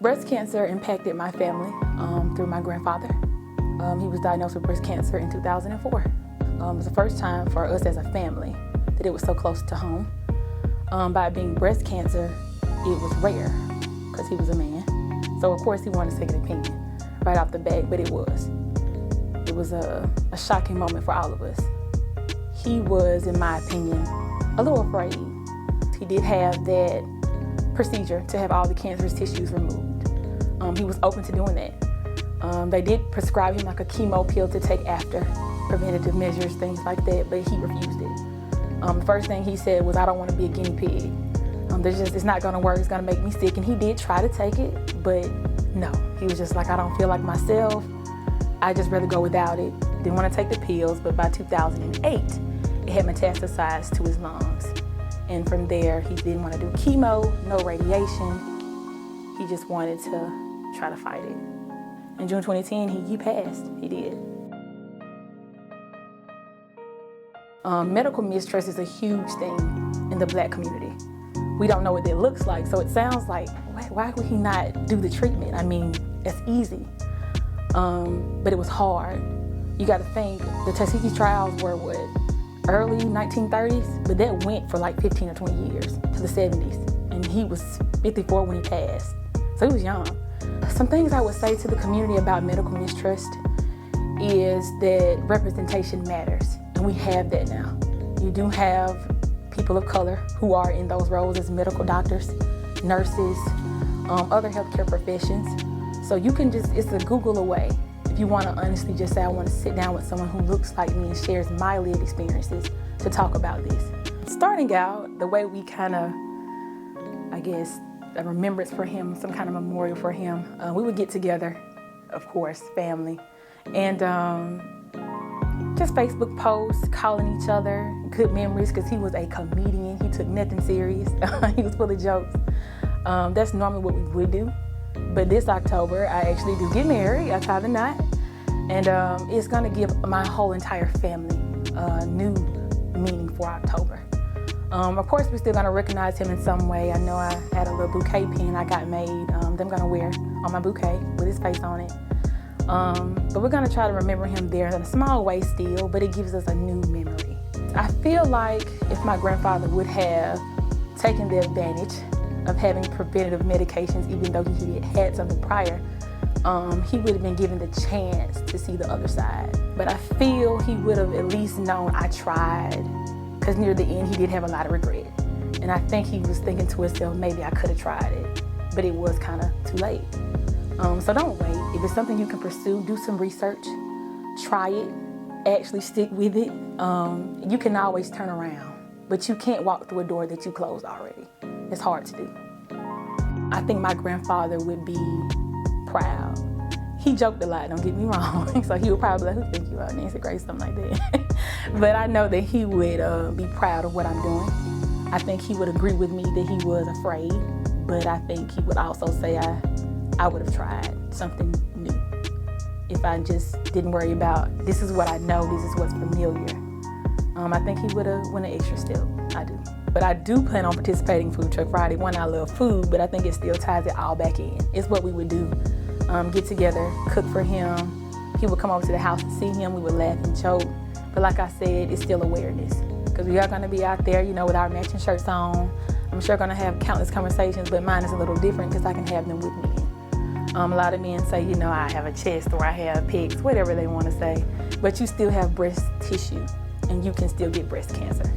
Breast cancer impacted my family through my grandfather. He was diagnosed with breast cancer in 2004. It was the first time for us as a family that it was so close to home. By being breast cancer, it was rare because he was a man. So of course he wanted to take an opinion right off the bat, but it was a shocking moment for all of us. He was, in my opinion, a little afraid. He did have that procedure to have all the cancerous tissues removed. He was open to doing that. They did prescribe him like a chemo pill to take after, preventative measures, things like that, but he refused it. The first thing he said was, I don't want to be a guinea pig. It's not going to work, it's going to make me sick. And he did try to take it, but no. He was just like, I don't feel like myself. I'd just rather go without it. Didn't want to take the pills, but by 2008, it had metastasized to his lungs. And from there, he didn't want to do chemo, no radiation. He just wanted to try to fight it. In June 2010, he passed. He did. Medical mistrust is a huge thing in the Black community. We don't know what it looks like, so it sounds like, why would he not do the treatment? I mean, it's easy, but it was hard. You got to think, the Tuskegee trials were early 1930s, but that went for like 15 or 20 years to the 70s, and he was 54 when he passed, so he was young. Some things I would say to the community about medical mistrust is that representation matters, and we have that now. You do have people of color who are in those roles as medical doctors, nurses, other healthcare professions. So you can it's a Google away. If you want to honestly just say, I want to sit down with someone who looks like me and shares my lived experiences to talk about this. Starting out, the way we kind of, I guess, a remembrance for him, some kind of memorial for him, we would get together, of course, family, and just Facebook posts, calling each other, good memories, because he was a comedian. He took nothing serious. He was full of jokes. That's normally what we would do. But this October, I actually do get married. I tie the knot. And it's going to give my whole entire family a new meaning for October. Of course, we're still going to recognize him in some way. I know I had a little bouquet pin I got made that I'm going to wear on my bouquet with his face on it. But we're going to try to remember him there in a small way still, but it gives us a new memory. I feel like if my grandfather would have taken the advantage of having preventative medications, even though he had something prior, he would have been given the chance to see the other side. But I feel he would have at least known I tried, because near the end he did have a lot of regret. And I think he was thinking to himself, maybe I could have tried it, but it was kind of too late. So don't wait. If it's something you can pursue, do some research, try it, actually stick with it. You can always turn around, but you can't walk through a door that you closed already. It's hard to do. I think my grandfather would be proud. He joked a lot, don't get me wrong. So he would probably be like, who think you are, Nancy Grace, something like that. But I know that he would be proud of what I'm doing. I think he would agree with me that he was afraid, but I think he would also say I would have tried something new if I just didn't worry about, this is what I know, this is what's familiar. I think he would have went an extra step. I do. But I do plan on participating in Food Truck Friday. One, I love food, but I think it still ties it all back in. It's what we would do. Get together, cook for him. He would come over to the house to see him. We would laugh and joke. But like I said, it's still awareness. Because we are going to be out there, with our matching shirts on. I'm sure going to have countless conversations, but mine is a little different because I can have them with me. A lot of men say, I have a chest or I have pics, whatever they want to say. But you still have breast tissue and you can still get breast cancer.